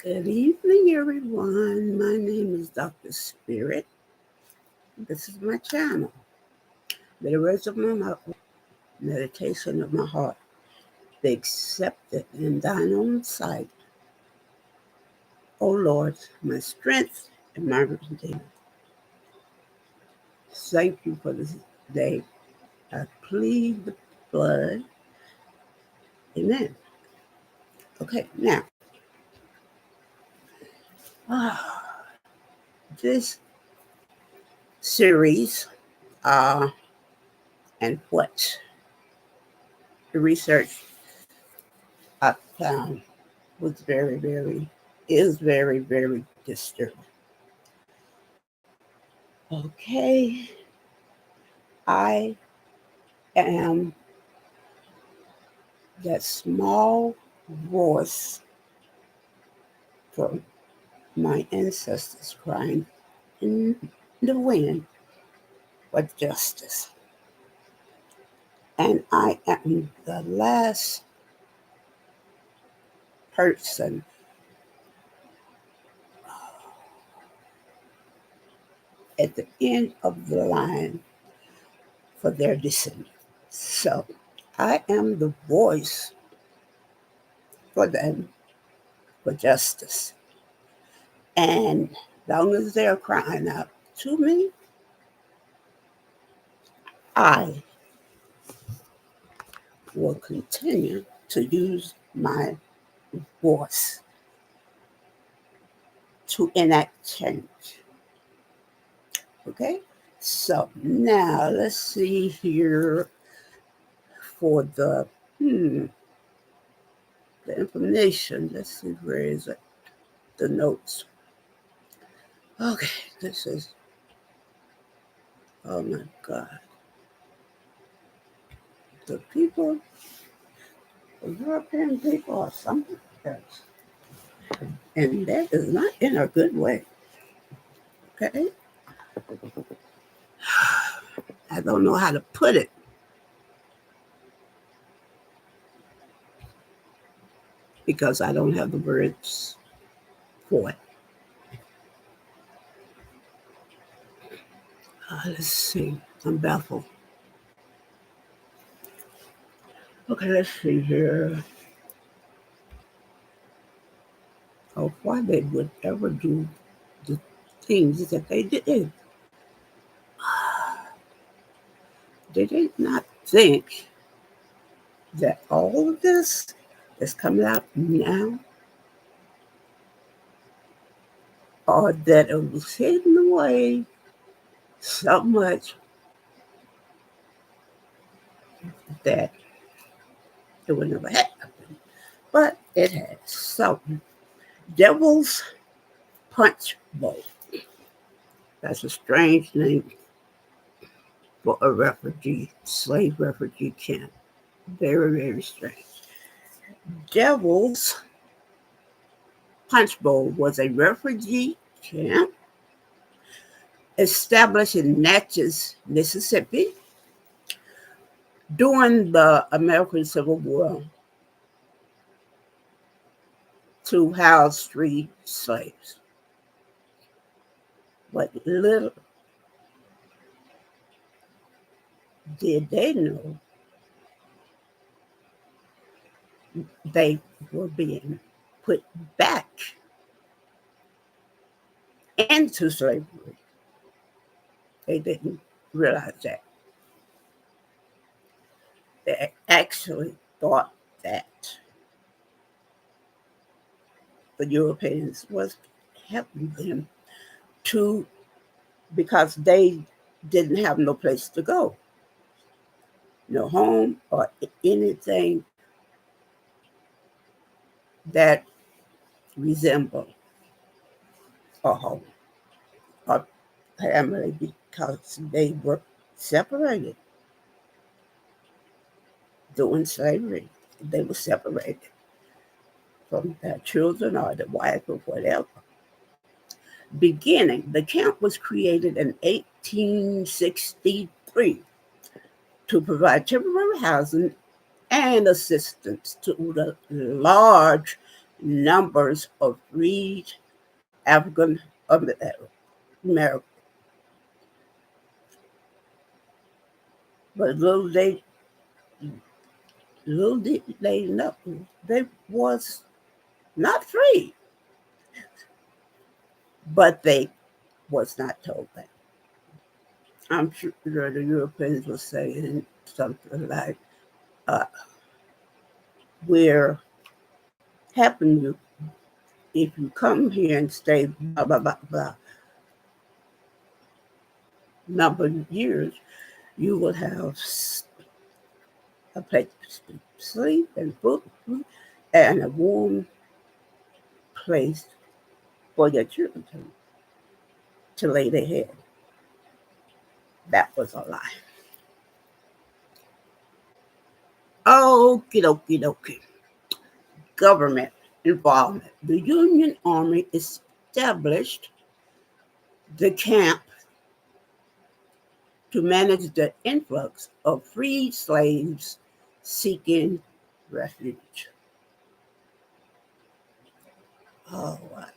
Good evening, everyone. My name is Dr. Spirit. This is my channel, the words of my mouth, meditation of my heart. Be accepted in thine own sight, O Lord, my strength and my redeemer. Thank you for this day. I plead the blood. Amen. Okay, now, this series and what the research I found was very disturbing. Okay, I am that small voice from my ancestors crying in the wind for justice. And I am the last person at the end of the line for their descendants. So I am the voice for them for justice. And long as they're crying out to me, I will continue to use my voice to enact change. Okay? So now let's see here for the information. Let's see, where is it? The notes. Okay, this is, oh my God. The people, the European people are something else. And that is not in a good way. Okay? I don't know how to put it. Because I don't have the words for it. Let's see. I'm baffled. Okay, let's see here. Of why they would ever do the things that they did. They did not think that all of this is coming out now, or that it was hidden away so much that it would never happen. But it has. So, Devil's Punch Bowl. That's a strange name for a slave refugee camp. Very strange. Devil's Punch Bowl was a refugee camp established in Natchez, Mississippi during the American Civil War to house street slaves. But little did they know they were being put back into slavery. They didn't realize that. They actually thought that the Europeans was helping them because they didn't have no place to go, no home or anything that resembled a home or family, because they were separated during slavery. They were separated from their children or the wife or whatever. The camp was created in 1863 to provide temporary housing and assistance to the large numbers of freed African Americans. But little did they know they was not free, but they was not told that. I'm sure the Europeans were saying something like, "We're helping you if you come here and stay blah blah blah blah number of years, you will have a place to sleep and food and a warm place for your children to lay their head." That was a lie. Okie dokie dokie. Government involvement. The Union Army established the camp to manage the influx of freed slaves seeking refuge. Oh, wow.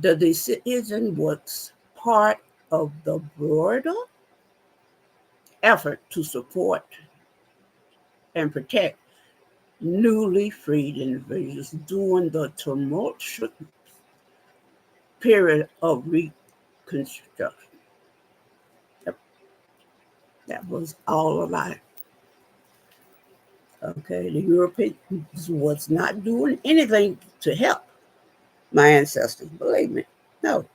The decision was part of the broader effort to support and protect newly freed individuals during the tumultuous period of Reconstruction. Yep. That was all a lie. Okay, the Europeans was not doing anything to help my ancestors, believe me. No,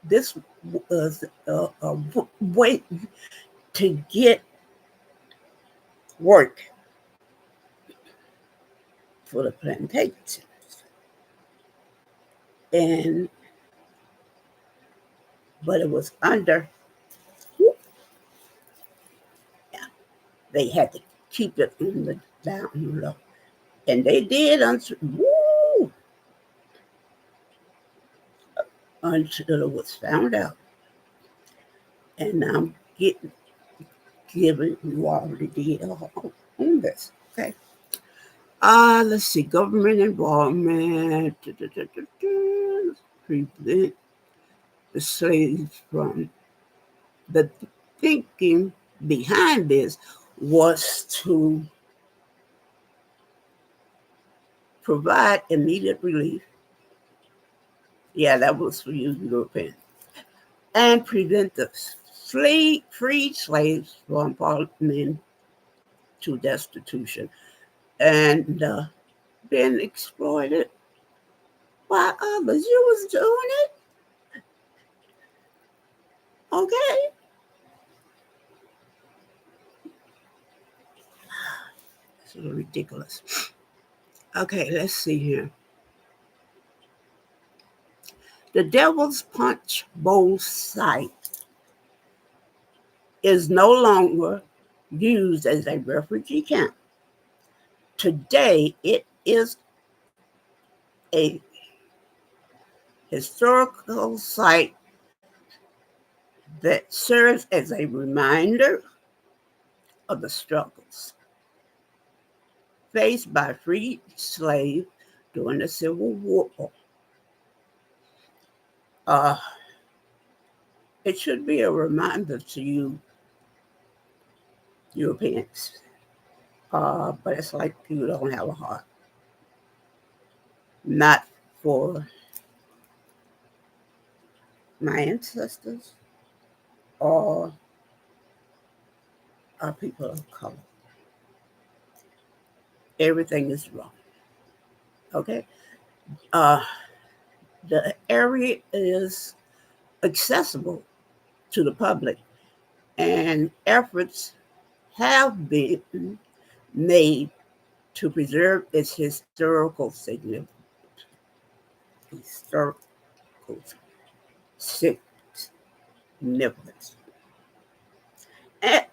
this was a way to get work for the plantations. And but it was under, yeah, they had to keep it on the down low. And they did until it was found out. And I'm giving you already did on this. Okay. Let's see, government involvement. Prevent the slaves from the thinking behind this was to provide immediate relief. Yeah, that was for you, Europeans. And prevent the freed slaves from falling into destitution and being exploited by others. You was doing it, okay? It's ridiculous. Okay, let's see here. The Devil's Punch Bowl site is no longer used as a refugee camp. Today, it is a historical site that serves as a reminder of the struggles faced by freed slaves during the Civil War. It should be a reminder to you, Europeans, but it's like you don't have a heart. Not for my ancestors or our people of color. Everything is wrong. Okay? The area is accessible to the public, and efforts have been made to preserve its historical significance.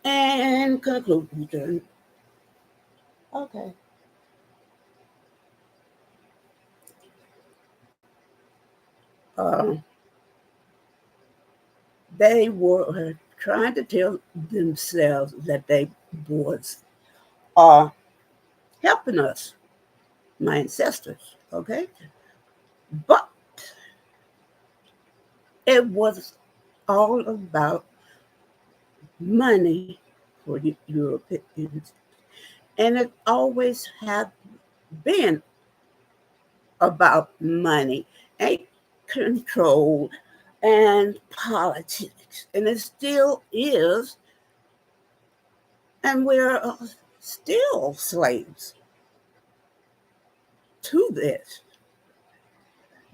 And conclusion. Okay. They were trying to tell themselves that they was are helping us, my ancestors, okay? But it was all about money for the Europeans. And it always have been about money and control and politics. And it still is. And we're still slaves to this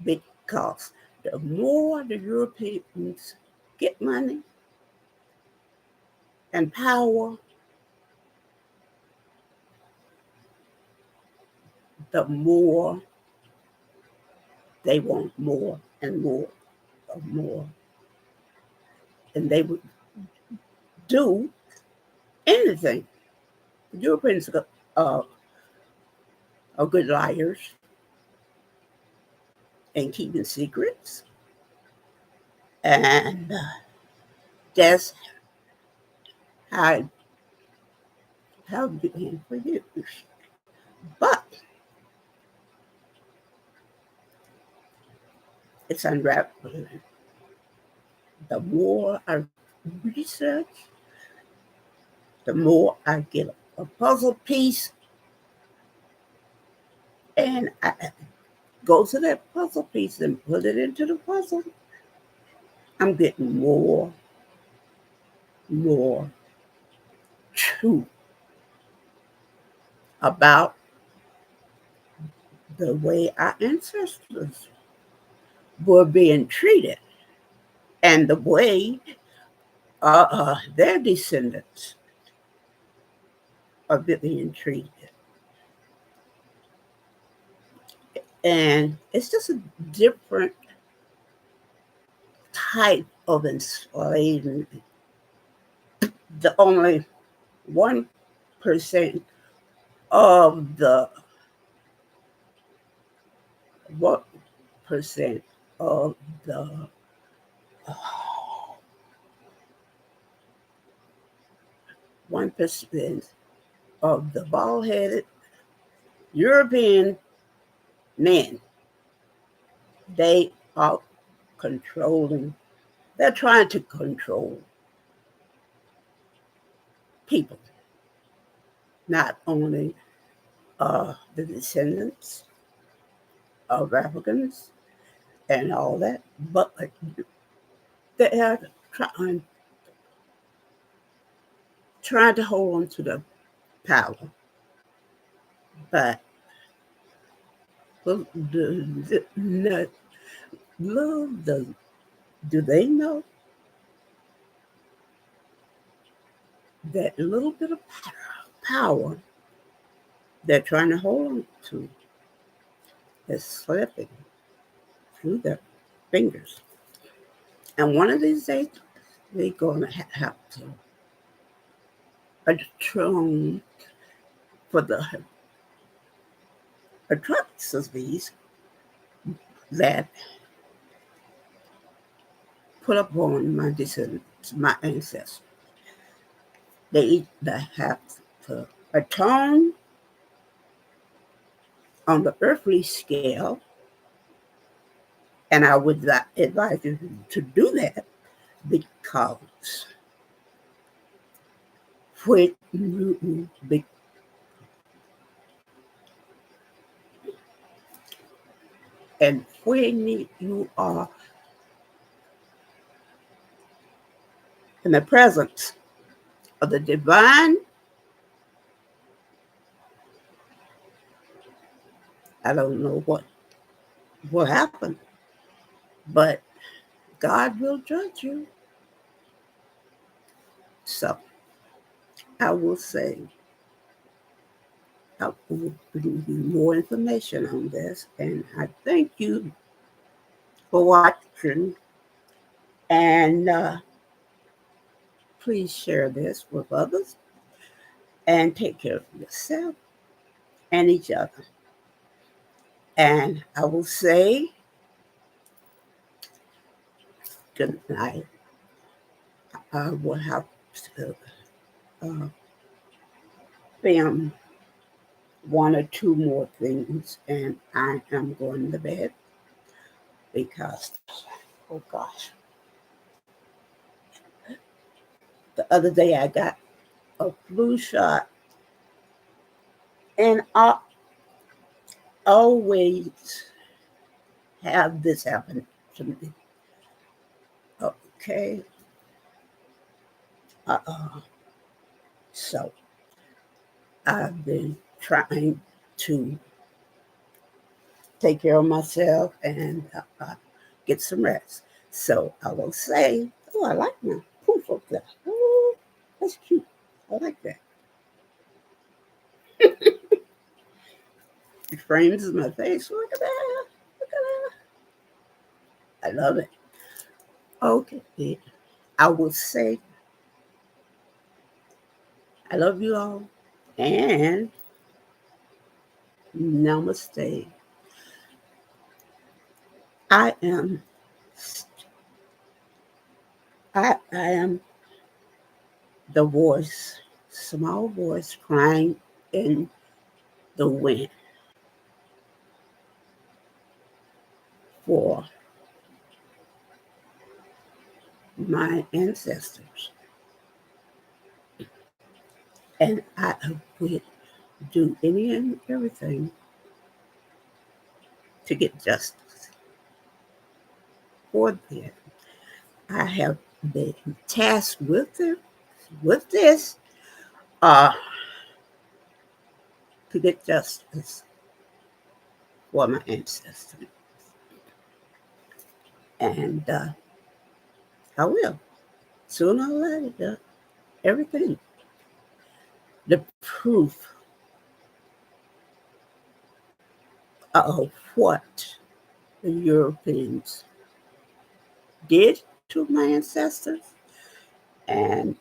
because the more the Europeans get money and power, the more they want more and more and more. And they would do anything. The Europeans uh, are good liars and keeping secrets. And that's how it began for years. But it's unraveling. The more I research, the more I get a puzzle piece and I go to that puzzle piece and put it into the puzzle. I'm getting more truth about the way our ancestors were being treated and the way their descendants are being treated. And it's just a different type of enslavement. The only 1% of the 1% of the 1% of the bald-headed European men, they are controlling. They're trying to control people, not only the descendants of Africans and all that, but they are trying to hold on to the power. But do they know that little bit of power they're trying to hold on to is slipping through their fingers? And one of these days, they're going to have to atone for the atrocities that put upon my descendants, my ancestors. They have to atone on the earthly scale, and I would advise you to do that because when you when you are in the presence of the divine, I don't know what will happen, but God will judge you. So I will say, I will bring you more information on this, and I thank you for watching. And please share this with others and take care of yourself and each other. And I will say good night. I will have to film one or two more things and I am going to bed because, oh gosh, the other day I got a flu shot and I always have this happen to me. Okay. So I've been trying to take care of myself and get some rest. So I will say, oh, I like my poof up there. Oh, that's cute. I like that. It frames my face. Look at that. Look at that. I love it. Okay. I will say, I love you all. And namaste. I am I am the voice, small voice crying in the wind for my ancestors. And I would do any and everything to get justice for them. I have been tasked with this uh, to get justice for my ancestors. And I will. Sooner or later, everything. The proof of what the Europeans did to my ancestors and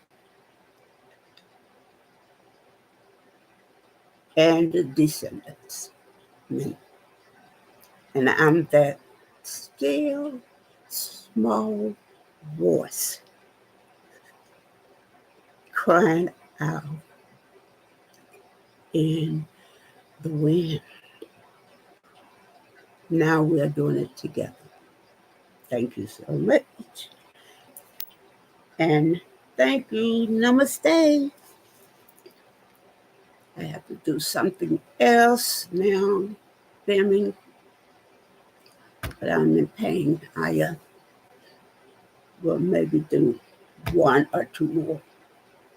the descendants. Me. And I'm that still small voice crying out in the wind. Now we're doing it together. Thank you so much. And thank you. Namaste. I have to do something else now, filming, but I'm in pain. I will maybe do one or two more.